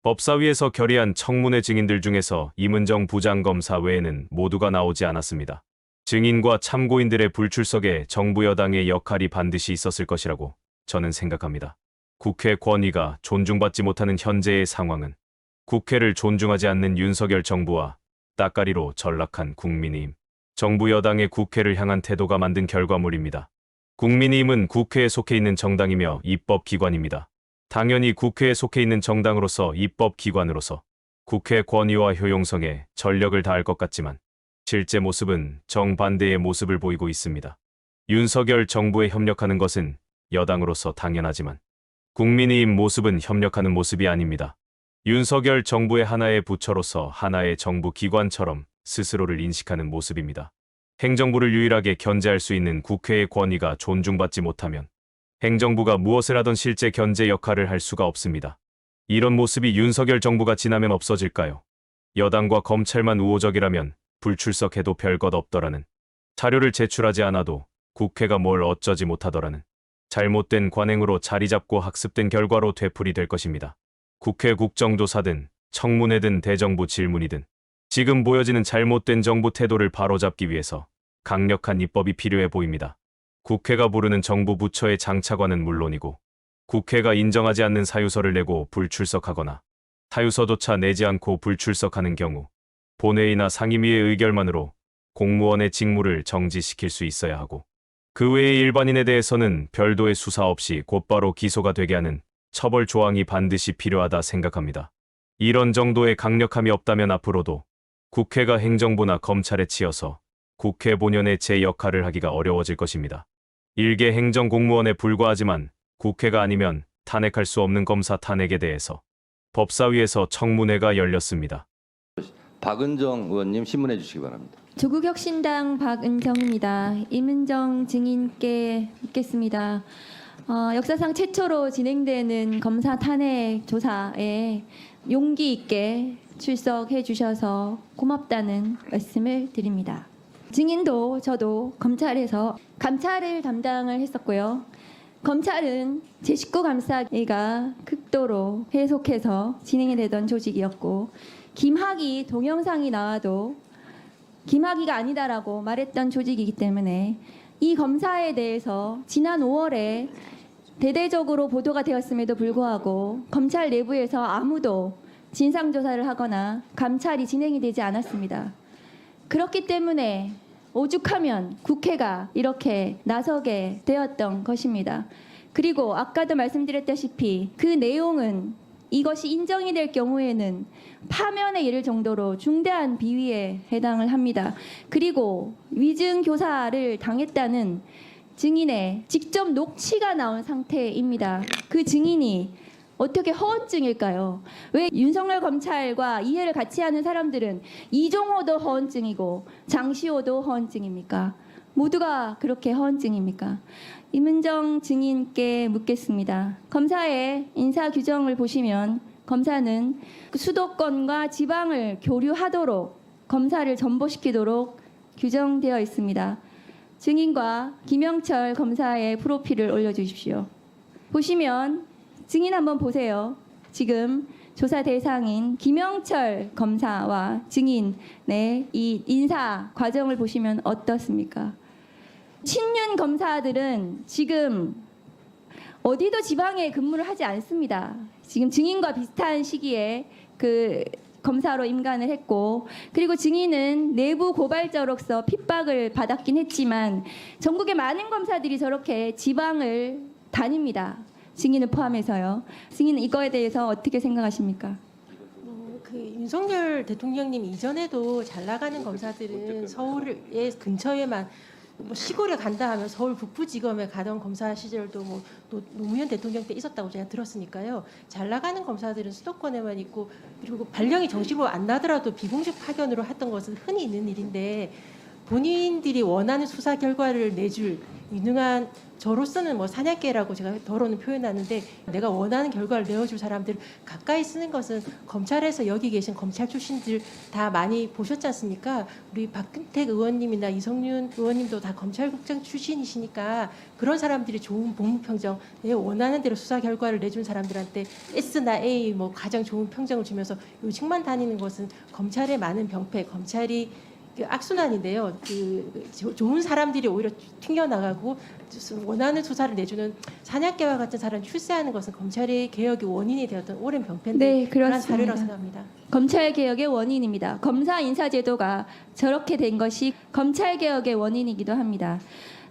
법사위에서 결의한 청문회 증인들 중에서 임은정 부장검사 외에는 모두가 나오지 않았습니다. 증인과 참고인들의 불출석에 정부 여당의 역할이 반드시 있었을 것이라고 저는 생각합니다. 국회 권위가 존중받지 못하는 현재의 상황은 국회를 존중하지 않는 윤석열 정부와 따까리로 전락한 국민의힘, 정부 여당의 국회를 향한 태도가 만든 결과물입니다. 국민의힘은 국회에 속해 있는 정당이며 입법기관입니다. 당연히 국회에 속해 있는 정당으로서 입법기관으로서 국회 권위와 효용성에 전력을 다할 것 같지만 실제 모습은 정반대의 모습을 보이고 있습니다. 윤석열 정부에 협력하는 것은 여당으로서 당연하지만 국민의힘 모습은 협력하는 모습이 아닙니다. 윤석열 정부의 하나의 부처로서 하나의 정부 기관처럼 스스로를 인식하는 모습입니다. 행정부를 유일하게 견제할 수 있는 국회의 권위가 존중받지 못하면 행정부가 무엇을 하던 실제 견제 역할을 할 수가 없습니다. 이런 모습이 윤석열 정부가 지나면 없어질까요? 여당과 검찰만 우호적이라면 불출석해도 별것 없더라는, 자료를 제출하지 않아도 국회가 뭘 어쩌지 못하더라는 잘못된 관행으로 자리 잡고 학습된 결과로 되풀이될 것입니다. 국회 국정조사든 청문회든 대정부 질문이든 지금 보여지는 잘못된 정부 태도를 바로잡기 위해서 강력한 입법이 필요해 보입니다. 국회가 부르는 정부 부처의 장차관은 물론이고 국회가 인정하지 않는 사유서를 내고 불출석하거나 사유서조차 내지 않고 불출석하는 경우 본회의나 상임위의 의결만으로 공무원의 직무를 정지시킬 수 있어야 하고 그 외의 일반인에 대해서는 별도의 수사 없이 곧바로 기소가 되게 하는 처벌 조항이 반드시 필요하다 생각합니다. 이런 정도의 강력함이 없다면 앞으로도 국회가 행정부나 검찰에 치여서 국회 본연의 제 역할을 하기가 어려워질 것입니다. 일개 행정공무원에 불과하지만 국회가 아니면 탄핵할 수 없는 검사 탄핵에 대해서 법사위에서 청문회가 열렸습니다. 박은정 의원님 신문해 주시기 바랍니다. 조국혁신당 박은정입니다. 임은정 증인께 묻겠습니다. 역사상 최초로 진행되는 검사 탄핵 조사에 용기 있게 출석해 주셔서 고맙다는 말씀을 드립니다. 증인도 저도 검찰에서 감찰을 담당을 했었고요. 검찰은 제19감사기가 극도로 해속해서 진행이 되던 조직이었고 김학의 동영상이 나와도 김학의가 아니다라고 말했던 조직이기 때문에 이 검사에 대해서 지난 5월에 대대적으로 보도가 되었음에도 불구하고 검찰 내부에서 아무도 진상조사를 하거나 감찰이 진행이 되지 않았습니다. 그렇기 때문에 오죽하면 국회가 이렇게 나서게 되었던 것입니다. 그리고 아까도 말씀드렸다시피 그 내용은 이것이 인정이 될 경우에는 파면에 이를 정도로 중대한 비위에 해당을 합니다. 그리고 위증 교사를 당했다는 증인의 직접 녹취가 나온 상태입니다. 그 증인이 어떻게 허언증일까요? 왜 윤석열 검찰과 이해를 같이 하는 사람들은 이종호도 허언증이고 장시호도 허언증입니까? 모두가 그렇게 허언증입니까? 임은정 증인께 묻겠습니다. 검사의 인사 규정을 보시면 검사는 수도권과 지방을 교류하도록 검사를 전보시키도록 규정되어 있습니다. 증인과 김영철 검사의 프로필을 올려주십시오. 보시면 증인 한번 보세요. 지금 조사 대상인 김영철 검사와 증인의 이 인사 과정을 보시면 어떻습니까? 친윤 검사들은 지금 어디도 지방에 근무를 하지 않습니다. 지금 증인과 비슷한 시기에 그 검사로 임관을 했고, 그리고 증인은 내부 고발자로서 핍박을 받았긴 했지만 전국의 많은 검사들이 저렇게 지방을 다닙니다. 증인을 포함해서요. 증인은 이거에 대해서 어떻게 생각하십니까? 그 윤석열 대통령님 이전에도 잘 나가는 검사들은 서울의 근처에만 시골에 간다 하면 서울 북부지검에 가던 검사 시절도 또 노무현 대통령 때 있었다고 제가 들었으니까요. 잘 나가는 검사들은 수도권에만 있고, 그리고 발령이 정식으로 안 나더라도 비공식 파견으로 했던 것은 흔히 있는 일인데 본인들이 원하는 수사 결과를 내줄 유능한 저로서는 뭐 사냥개라고 제가 더러는 표현하는데 내가 원하는 결과를 내어줄 사람들을 가까이 쓰는 것은 검찰에서 여기 계신 검찰 출신들 다 많이 보셨지 않습니까? 우리 박근택 의원님이나 이성윤 의원님도 다 검찰국장 출신이시니까 그런 사람들이 좋은 복무평정, 내 원하는 대로 수사 결과를 내준 사람들한테 S나 A 뭐 가장 좋은 평정을 주면서 요직만 다니는 것은 검찰의 많은 병폐, 검찰이 그 악순환인데요. 좋은 사람들이 오히려 튕겨나가고 원하는 수사를 내주는 사냥개와 같은 사람 출세하는 것은 검찰의 개혁의 원인이 되었던 오랜 병폐인데 네, 그런 그렇습니다. 사례라고 생각합니다. 검찰 개혁의 원인입니다. 검사 인사 제도가 저렇게 된 것이 검찰 개혁의 원인이기도 합니다.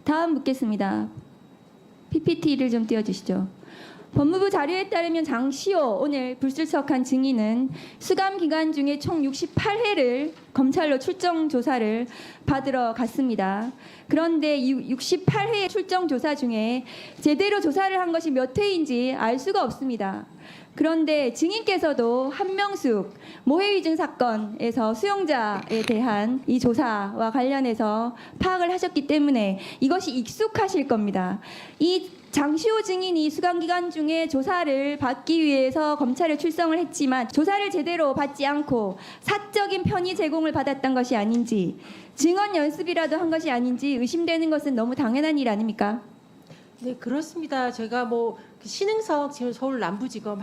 다음 묻겠습니다. PPT를 좀 띄워주시죠. 법무부 자료에 따르면 장시호 오늘 불출석한 증인은 수감 기간 중에 총 68회를 검찰로 출정 조사를 받으러 갔습니다. 그런데 68회 출정 조사 중에 제대로 조사를 한 것이 몇 회인지 알 수가 없습니다. 그런데 증인께서도 한명숙 모해위증 사건에서 수용자에 대한 이 조사와 관련해서 파악을 하셨기 때문에 이것이 익숙하실 겁니다. 이 장시호 증인이 수감 기간 중에 조사를 받기 위해서 검찰에 출석을 했지만 조사를 제대로 받지 않고 사적인 편의 제공을 받았던 것이 아닌지 증언 연습이라도 한 것이 아닌지 의심되는 것은 너무 당연한 일 아닙니까? 네, 그렇습니다. 제가 뭐 신흥석 지금 서울 남부지검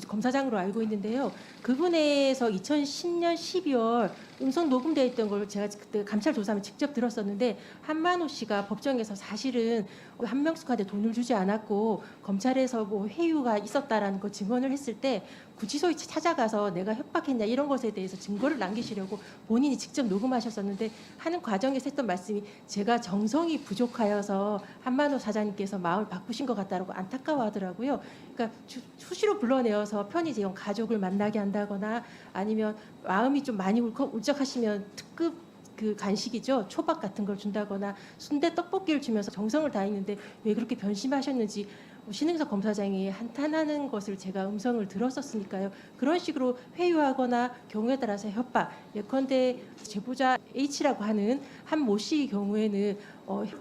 검사장으로 알고 있는데요. 그분에서 2010년 12월 음성 녹음되어 있던 걸 제가 그때 감찰 조사하면 직접 들었었는데 한만호 씨가 법정에서 사실은 한명숙한테 돈을 주지 않았고 검찰에서 뭐 회유가 있었다라는 거 증언을 했을 때 구치소에 찾아가서 내가 협박했냐 이런 것에 대해서 증거를 남기시려고 본인이 직접 녹음하셨었는데 하는 과정에서 했던 말씀이 제가 정성이 부족하여서 한만호 사장님께서 마음을 바꾸신 것 같다라고 안타까워하더라고요. 그러니까 수시로 불러내어서 편의 제공 가족을 만나게 한다거나 아니면 마음이 좀 많이 울적하시면 특급 그 간식이죠. 초밥 같은 걸 준다거나 순대 떡볶이를 주면서 정성을 다했는데 왜 그렇게 변심하셨는지 신흥석 검사장이 한탄하는 것을 제가 음성을 들었었으니까요. 그런 식으로 회유하거나 경우에 따라서 협박, 예컨대 제보자 H라고 하는 한 모 씨의 경우에는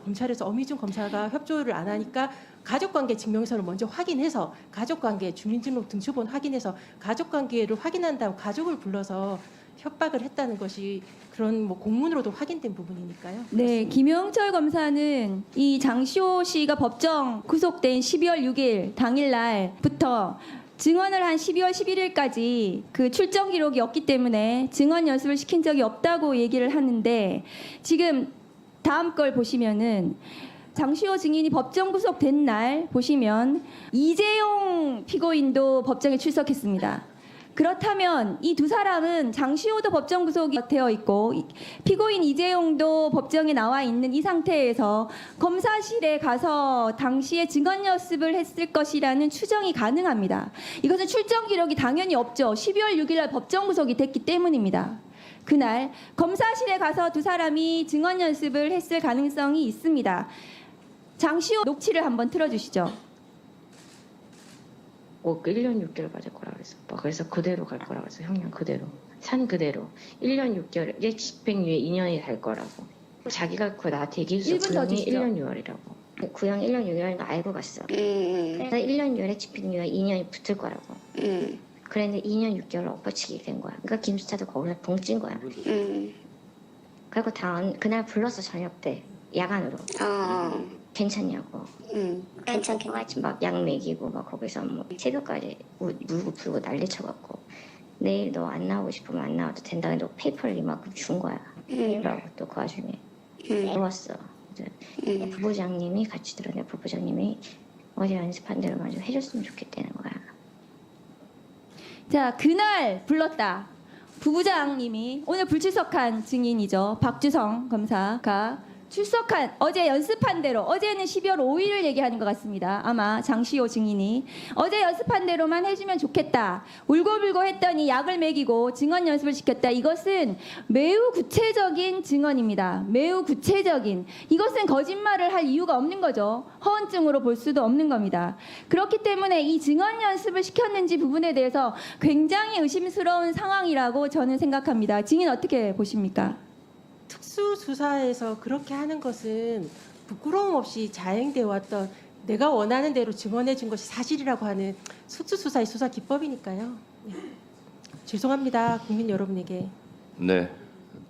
검찰에서 엄희준 검사가 협조를 안 하니까 가족관계 증명서를 먼저 확인해서 가족관계 주민등록 등초본 확인해서 가족관계를 확인한 다음 가족을 불러서 협박을 했다는 것이 그런 뭐 공문으로도 확인된 부분이니까요. 네, 김영철 검사는 이 장시호 씨가 법정 구속된 12월 6일 당일날부터 증언을 한 12월 11일까지 그 출정 기록이 없기 때문에 증언 연습을 시킨 적이 없다고 얘기를 하는데 지금 다음 걸 보시면은 장시호 증인이 법정 구속된 날 보시면 이재용 피고인도 법정에 출석했습니다. 그렇다면 이 두 사람은 장시호도 법정 구속이 되어 있고 피고인 이재용도 법정에 나와 있는 이 상태에서 검사실에 가서 당시에 증언 연습을 했을 것이라는 추정이 가능합니다. 이것은 출정 기록이 당연히 없죠. 12월 6일 날 법정 구속이 됐기 때문입니다. 그날 검사실에 가서 두 사람이 증언 연습을 했을 가능성이 있습니다. 장시호 녹취를 한번 틀어주시죠. 1년 6개월 받을 거라 그랬어. 그래서 그대로 갈 거라 그랬어. 형량 그대로. 산 그대로. 1년 6개월에 집행유예 2년이 갈 거라고. 자기가 그거 나한테 얘기해서 1분 더 구형이 주시죠. 1년 6월이라고. 구형 1년 6개월인 거 알고 갔어. 그래서 1년 6월에 집행유예 2년이 붙을 거라고. 그랬는데 2년 6개월 엎어치기 된 거야. 그러니까 김수차도 거기서 붕찐 거야. 그리고 그날 불렀어 저녁 때 야간으로. 괜찮냐고. 괜찮게. 막 약 먹이고 막 거기서 뭐 새벽까지 울고 불고 난리 쳐갖고 내일 너 안 나오고 싶으면 안 나와도 된다. 너 페이퍼를 이만큼 준 거야. 라고 또 그 와중에 배웠어. 부부장님이 같이 들었는데 부부장님이 어제 연습한 대로만 좀 해줬으면 좋겠다는 거야. 자, 그날 불렀다. 부부장님이 오늘 불출석한 증인이죠. 박주성 검사가 출석한 어제 연습한 대로 어제는 12월 5일을 얘기하는 것 같습니다. 아마 장시호 증인이 어제 연습한 대로만 해주면 좋겠다. 울고불고 했더니 약을 먹이고 증언 연습을 시켰다. 이것은 매우 구체적인 증언입니다. 매우 구체적인. 이것은 거짓말을 할 이유가 없는 거죠. 허언증으로 볼 수도 없는 겁니다. 그렇기 때문에 이 증언 연습을 시켰는지 부분에 대해서 굉장히 의심스러운 상황이라고 저는 생각합니다. 증인 어떻게 보십니까? 특수수사에서 그렇게 하는 것은 부끄러움 없이 자행되어 왔던 내가 원하는 대로 증언해 준 것이 사실이라고 하는 특수수사의 수사 기법이니까요. 네. 죄송합니다. 국민 여러분에게. 네.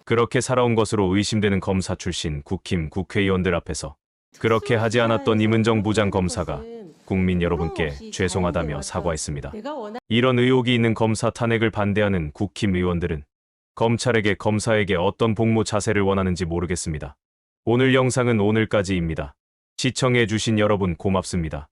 그렇게 살아온 것으로 의심되는 검사 출신 국힘 국회의원들 앞에서 그렇게 하지 않았던 임은정 부장검사가 국민 여러분께 죄송하다며 사과했습니다. 내가 원하는 이런 의혹이 있는 검사 탄핵을 반대하는 국힘 의원들은 검찰에게 검사에게 어떤 복무 자세를 원하는지 모르겠습니다. 오늘 영상은 오늘까지입니다. 시청해 주신 여러분 고맙습니다.